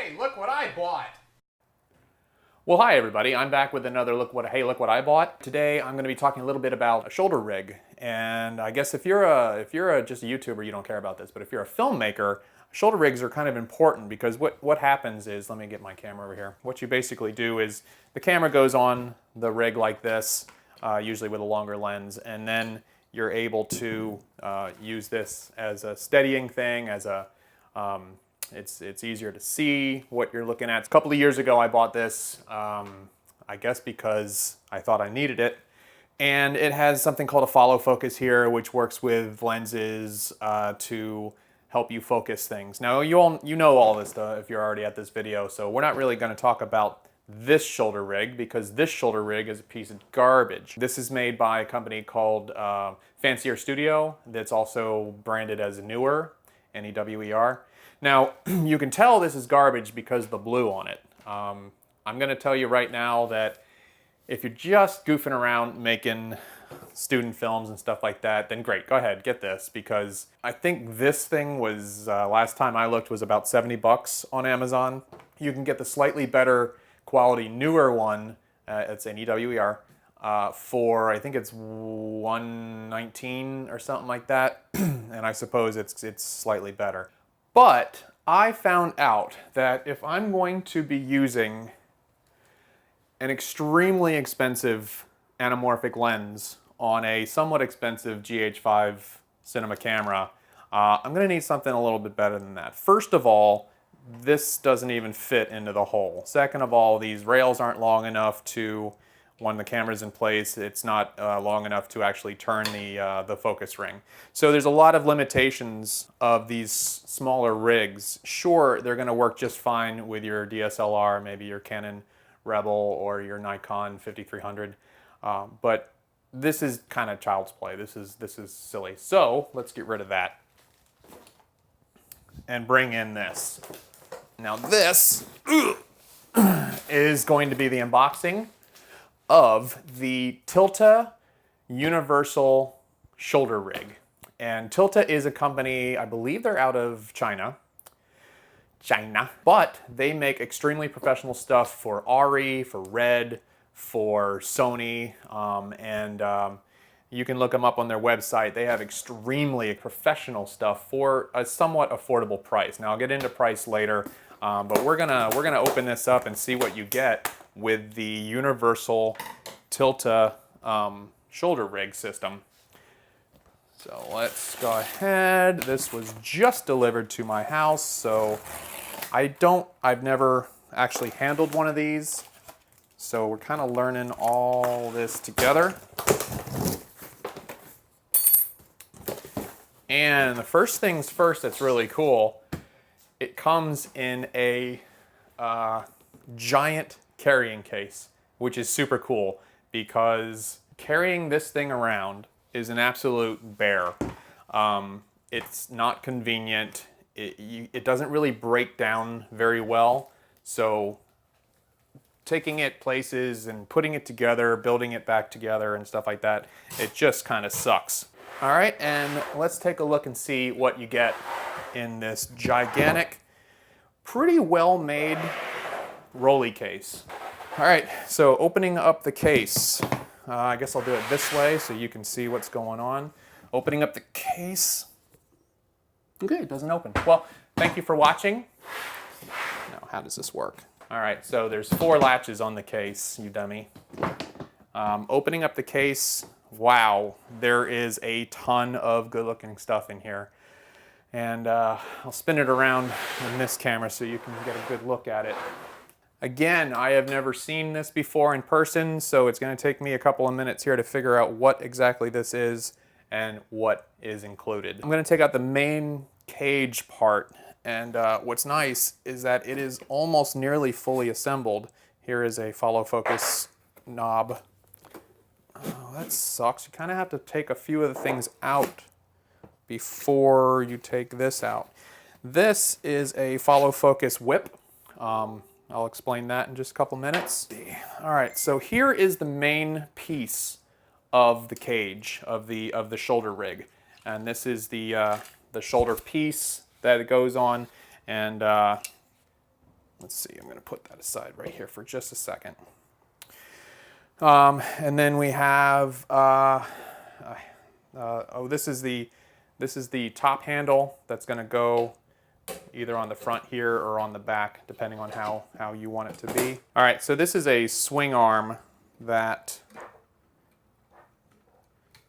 Hey, look what I bought! Well, hi everybody. I'm back with another look what I bought. Today I'm going to be talking a little bit about a shoulder rig. And I guess if you're just a YouTuber, you don't care about this, but if you're a filmmaker, shoulder rigs are kind of important because what happens is, let me get my camera over here. What you basically do is the camera goes on the rig like this, usually with a longer lens, and then you're able to use this as a steadying thing, as a it's easier to see what you're looking at. A couple of years ago I bought this, I guess because I thought I needed it. And it has something called a follow focus here, which works with lenses to help you focus things. Now you know all this stuff if you're already at this video, so we're not really going to talk about this shoulder rig because this shoulder rig is a piece of garbage. This is made by a company called Fancier Studio that's also branded as Newer, N-E-W-E-R. Now, you can tell this is garbage because of the blue on it. I'm going to tell you right now that if you're just goofing around making student films and stuff like that, then great, go ahead, get this, because I think this thing was, last time I looked, was about 70 bucks on Amazon. You can get the slightly better quality Newer one, it's N-E-W-E-R, for I think it's $119 or something like that, and I suppose it's slightly better. But I found out that if I'm going to be using an extremely expensive anamorphic lens on a somewhat expensive GH5 cinema camera, I'm going to need something a little bit better than that. First of all, this doesn't even fit into the hole. Second of all, these rails aren't long enough to, when the camera's in place, it's not long enough to actually turn the focus ring. So there's a lot of limitations of these smaller rigs. Sure, they're going to work just fine with your DSLR, maybe your Canon Rebel or your Nikon 5300, but this is kind of child's play. This is silly. So let's get rid of that and bring in this. Now this is going to be the unboxing of the Tilta Universal Shoulder Rig. And Tilta is a company, I believe they're out of China, but they make extremely professional stuff for ARRI, for Red, for Sony, and you can look them up on their website. They have extremely professional stuff for a somewhat affordable price. Now I'll get into price later, but we're gonna open this up and see what you get with the Universal Tilta shoulder rig system. So let's go ahead. This was just delivered to my house, so I've never actually handled one of these. So we're kind of learning all this together. And the first things first that's really cool, it comes in a giant carrying case, which is super cool because carrying this thing around is an absolute bear. It's not convenient. It doesn't really break down very well. So taking it places and putting it together, building it back together and stuff like that, it just kind of sucks. All right, and let's take a look and see what you get in this gigantic, pretty well-made rolly case. All right, so opening up the case. I guess I'll do it this way so you can see what's going on. Opening up the case. Okay, it doesn't open. Well, thank you for watching. Now, how does this work? All right, so there's 4 latches on the case, you dummy. Opening up the case, wow, there is a ton of good-looking stuff in here. And I'll spin it around in this camera so you can get a good look at it. Again, I have never seen this before in person, so it's going to take me a couple of minutes here to figure out what exactly this is and what is included. I'm going to take out the main cage part, and what's nice is that it is almost nearly fully assembled. Here is a follow focus knob. Oh, that sucks. You kind of have to take a few of the things out before you take this out. This is a follow focus whip. I'll explain that in just a couple minutes. All right, so here is the main piece of the cage of the shoulder rig, and this is the shoulder piece that it goes on, and let's see, I'm going to put that aside right here for just a second. And then we have, this is the top handle that's going to go either on the front here or on the back, depending on how you want it to be. All right, so this is a swing arm that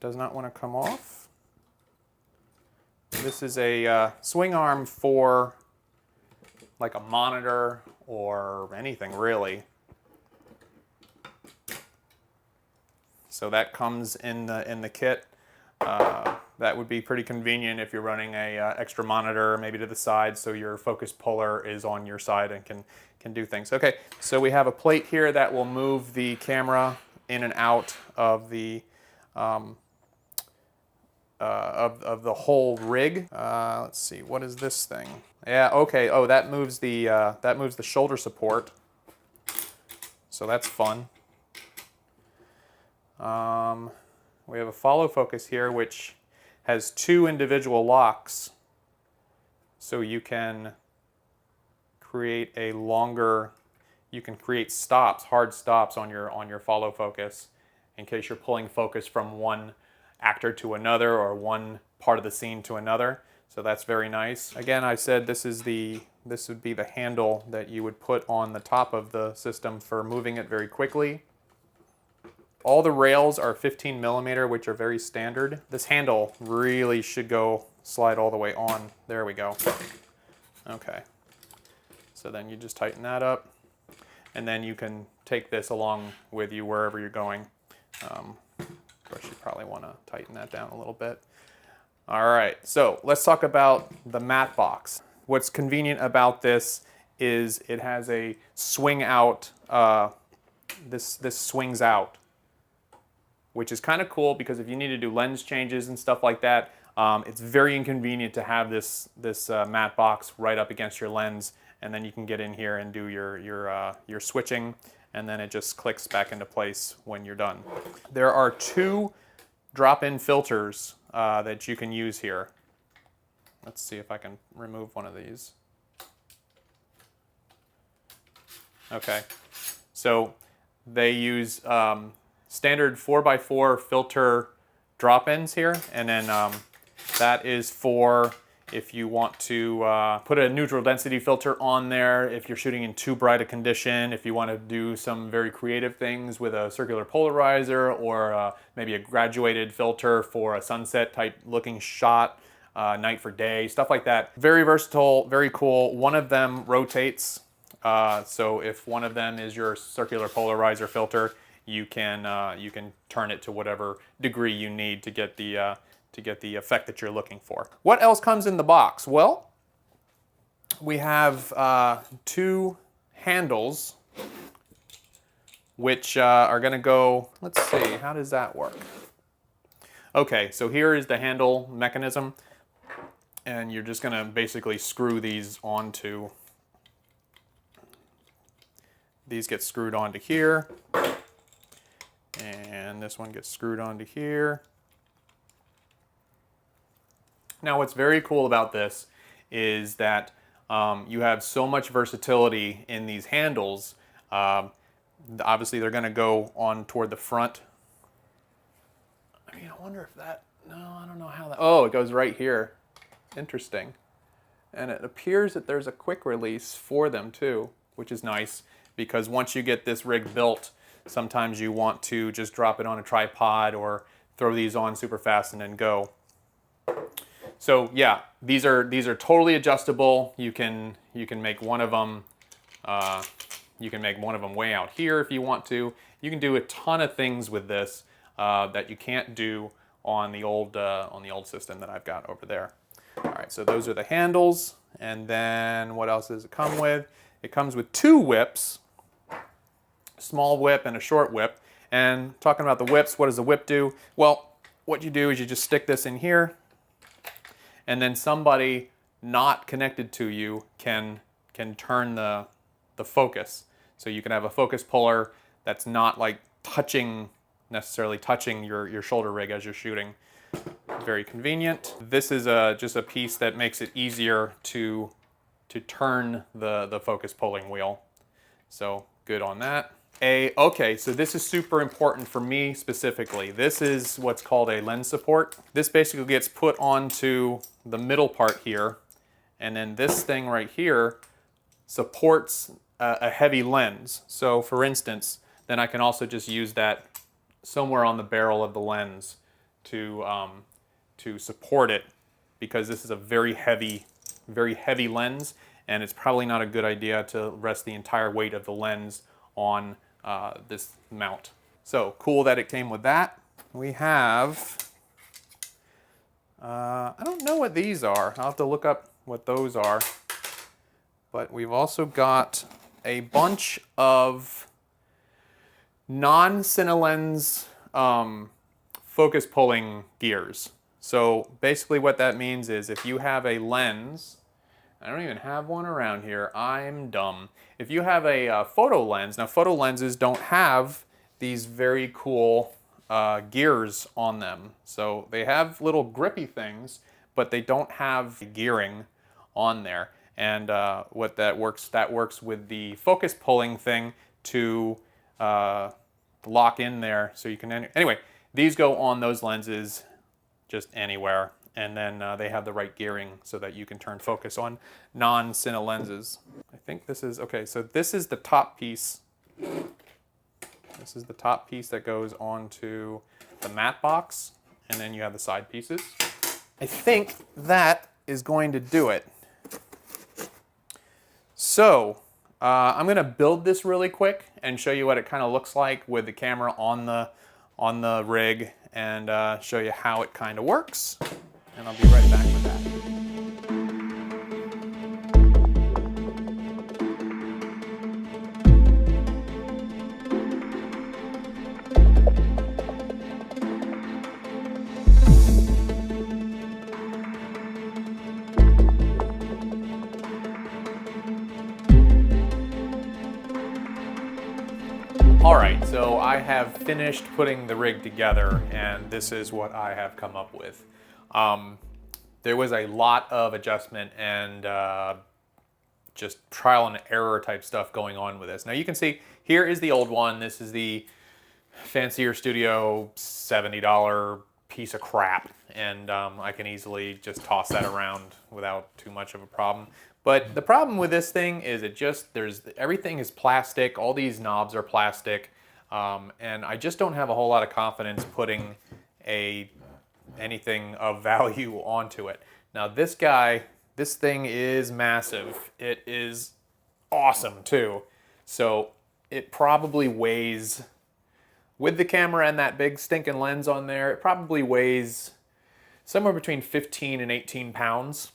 does not want to come off. This is a swing arm for like a monitor or anything really. So that comes in the kit. That would be pretty convenient if you're running a extra monitor maybe to the side, so your focus puller is on your side and can do things. Okay, so we have a plate here that will move the camera in and out of the whole rig. Let's see, what is this thing? Yeah, okay. Oh, that moves the shoulder support. So that's fun. We have a follow focus here, which has 2 individual locks, so you can create a longer. You can create stops, hard stops on your follow focus, in case you're pulling focus from one actor to another or one part of the scene to another. So that's very nice. Again, I said this would be the handle that you would put on the top of the system for moving it very quickly. All the rails are 15 millimeter, which are very standard. This handle really should slide all the way on. There we go. Okay. So then you just tighten that up, and then you can take this along with you wherever you're going. Of course, you probably want to tighten that down a little bit. All right, so let's talk about the mat box. What's convenient about this is it has a swing out. This swings out, which is kind of cool because if you need to do lens changes and stuff like that, it's very inconvenient to have this matte box right up against your lens, and then you can get in here and do your switching, and then it just clicks back into place when you're done. There are 2 drop-in filters that you can use here. Let's see if I can remove one of these. Okay, so they use standard 4x4 filter drop-ins here, and then that is for if you want to put a neutral density filter on there, if you're shooting in too bright a condition, if you want to do some very creative things with a circular polarizer, or maybe a graduated filter for a sunset type looking shot, night for day, stuff like that. Very versatile, very cool. One of them rotates, so if one of them is your circular polarizer filter, you can turn it to whatever degree you need to get the effect that you're looking for. What else comes in the box? Well, we have 2 handles which are going to go. Let's see, how does that work? Okay, so here is the handle mechanism, and you're just going to basically screw these onto. These get screwed onto here. And this one gets screwed onto here. Now what's very cool about this is that you have so much versatility in these handles. Obviously they're going to go on toward the front. I mean, I wonder if that, no, I don't know how that, oh, it goes right here. Interesting. And it appears that there's a quick release for them too, which is nice, because once you get this rig built, sometimes you want to just drop it on a tripod or throw these on super fast and then go. So yeah, these are totally adjustable. You can make one of them way out here if you want to. You can do a ton of things with this that you can't do on the old system that I've got over there. All right, so those are the handles, and then what else does it come with? It comes with 2 whips. Small whip and a short whip. And talking about the whips, what does the whip do? Well, what you do is you just stick this in here, and then somebody not connected to you can turn the focus. So you can have a focus puller that's not like necessarily touching your shoulder rig as you're shooting. Very convenient. This is just a piece that makes it easier to to turn the focus pulling wheel. So good on that. Okay, so this is super important for me specifically. This is what's called a lens support. This basically gets put onto the middle part here, and then this thing right here supports a heavy lens. So for instance, then I can also just use that somewhere on the barrel of the lens to support it, because this is a very heavy lens, and it's probably not a good idea to rest the entire weight of the lens on this mount. So cool that it came with that. We have, I don't know what these are. I'll have to look up what those are. But we've also got a bunch of non-Cinelens focus pulling gears. So basically what that means is if you have a lens, I don't even have one around here, I'm dumb. If you have a photo lens, now photo lenses don't have these very cool gears on them. So they have little grippy things, but they don't have gearing on there. And what that works with the focus pulling thing to lock in there, so you can, anyway, these go on those lenses just anywhere, and then they have the right gearing so that you can turn focus on non-Cine lenses. I think this is, okay, so this is the top piece. This is the top piece that goes onto the matte box, and then you have the side pieces. I think that is going to do it. So I'm going to build this really quick and show you what it kind of looks like with the camera on the rig, and show you how it kind of works. And I'll be right back with that. Alright, so I have finished putting the rig together, and this is what I have come up with. There was a lot of adjustment and just trial and error type stuff going on with this. Now you can see, here is the old one. This is the fancier studio $70 piece of crap, and I can easily just toss that around without too much of a problem. But the problem with this thing is everything is plastic, all these knobs are plastic, and I just don't have a whole lot of confidence putting anything of value onto it. Now this thing is massive. It is awesome too. So it probably weighs, with the camera and that big stinking lens on there, it probably weighs somewhere between 15 and 18 pounds.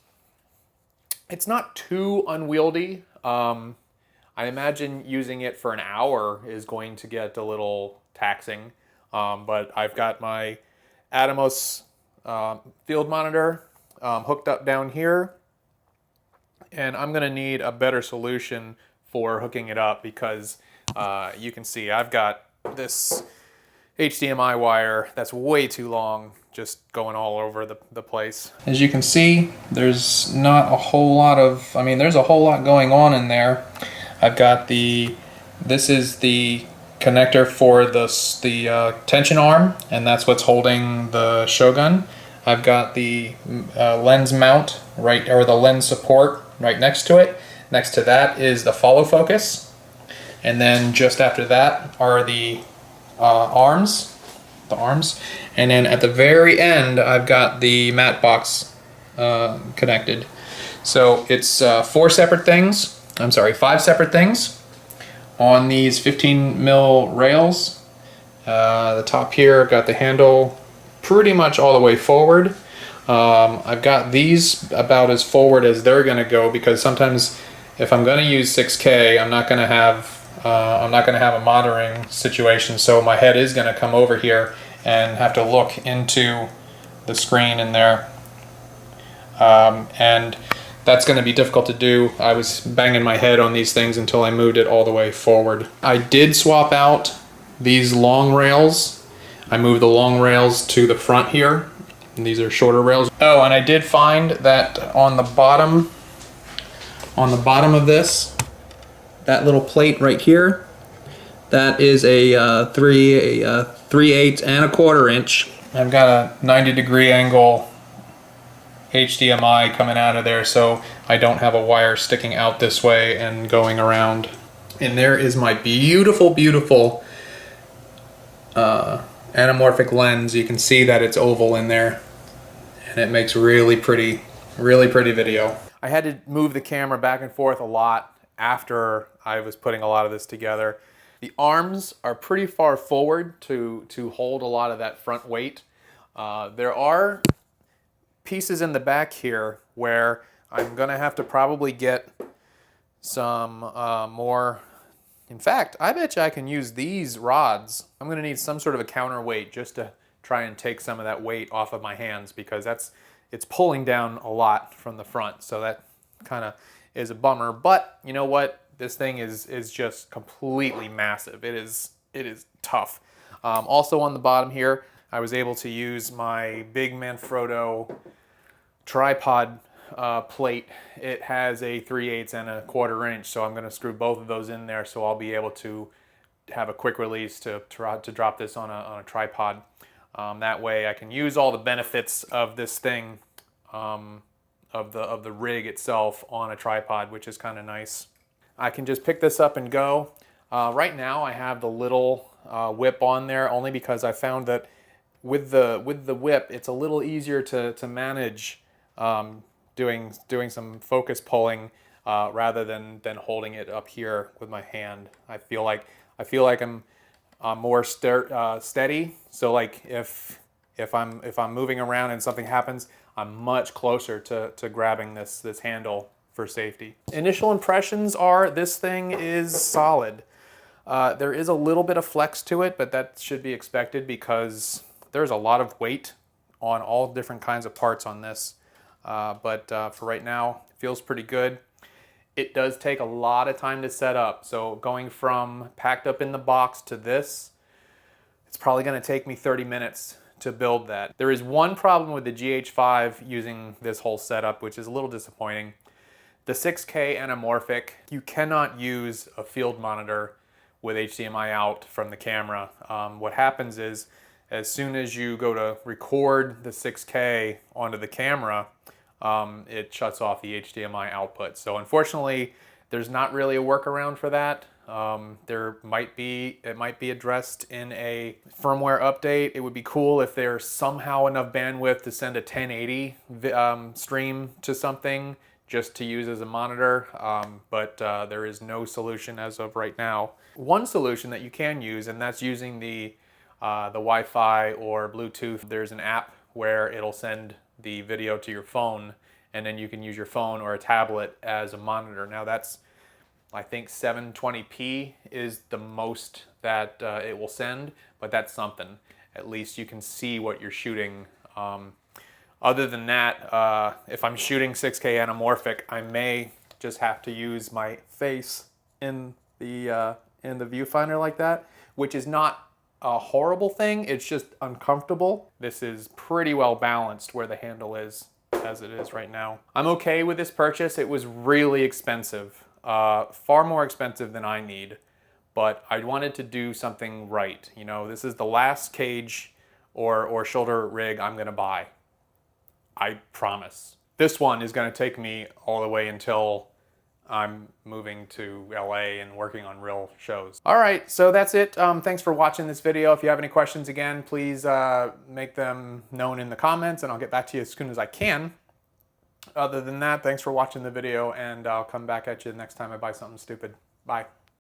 It's not too unwieldy. I imagine using it for an hour is going to get a little taxing, but I've got my Atomos field monitor hooked up down here, and I'm going to need a better solution for hooking it up, because you can see I've got this HDMI wire that's way too long, just going all over the place. As you can see, there's not a whole lot of, there's a whole lot going on in there. I've got this is the connector for the tension arm, and that's what's holding the Shogun. I've got the lens mount, or the lens support right next to it. Next to that is the follow focus, and then just after that are the arms, and then at the very end I've got the matte box connected. So it's 5 separate things on these 15 mil rails. The top here, I've got the handle pretty much all the way forward. I've got these about as forward as they're going to go, because sometimes if I'm going to use 6K, I'm not going to have a monitoring situation, so my head is going to come over here and have to look into the screen in there, and that's going to be difficult to do. I was banging my head on these things until I moved it all the way forward. I did swap out these long rails. I moved the long rails to the front here, and these are shorter rails. Oh, and I did find that on the bottom on the bottom of this, that little plate right here, that is a 3/8 and a 1/4 inch. I've got a 90-degree angle HDMI coming out of there, so I don't have a wire sticking out this way and going around. And there is my beautiful, beautiful anamorphic lens. You can see that it's oval in there, and it makes really pretty video. I had to move the camera back and forth a lot after I was putting a lot of this together. The arms are pretty far forward to hold a lot of that front weight. There are pieces in the back here where I'm gonna have to probably get some more. In fact, I bet you I can use these rods. I'm gonna need some sort of a counterweight just to try and take some of that weight off of my hands, because it's pulling down a lot from the front. So that kind of is a bummer, but you know what? This thing is just completely massive. It is tough. Also on the bottom here, I was able to use my big Manfrotto tripod plate. It has a 3/8 and a 1/4 inch, so I'm going to screw both of those in there, so I'll be able to have a quick release to drop this on a tripod. That way I can use all the benefits of this thing, of the rig itself on a tripod, which is kind of nice. I can just pick this up and go. Right now I have the little whip on there only because I found that with the whip it's a little easier to manage doing some focus pulling rather than holding it up here with my hand. I feel like I'm more steady. So like if I'm moving around and something happens, I'm much closer to grabbing this handle for safety. Initial impressions are this thing is solid. There is a little bit of flex to it, but that should be expected because there's a lot of weight on all different kinds of parts on this. But for right now, it feels pretty good. It does take a lot of time to set up. So going from packed up in the box to this, it's probably going to take me 30 minutes to build that. There is one problem with the GH5 using this whole setup, which is a little disappointing. The 6K anamorphic, you cannot use a field monitor with HDMI out from the camera. What happens is, as soon as you go to record the 6K onto the camera, it shuts off the HDMI output. So unfortunately, there's not really a workaround for that. It might be addressed in a firmware update. It would be cool if there's somehow enough bandwidth to send a 1080 stream to something just to use as a monitor, but there is no solution as of right now. One solution that you can use, and that's using the Wi-Fi or Bluetooth. There's an app where it'll send the video to your phone, and then you can use your phone or a tablet as a monitor. Now that's, I think 720p is the most that it will send, but that's something. At least you can see what you're shooting. Other than that, if I'm shooting 6K anamorphic, I may just have to use my face in the viewfinder like that, which is not a horrible thing. It's just uncomfortable. This is pretty well balanced where the handle is as it is right now. I'm okay with this purchase. It was really expensive, far more expensive than I need, but I wanted to do something right. You know, this is the last cage or shoulder rig I'm gonna buy. I promise. This one is going to take me all the way until I'm moving to LA and working on real shows. All right, so that's it. Thanks for watching this video. If you have any questions, again, please make them known in the comments and I'll get back to you as soon as I can. Other than that, thanks for watching the video, and I'll come back at you next time I buy something stupid. Bye.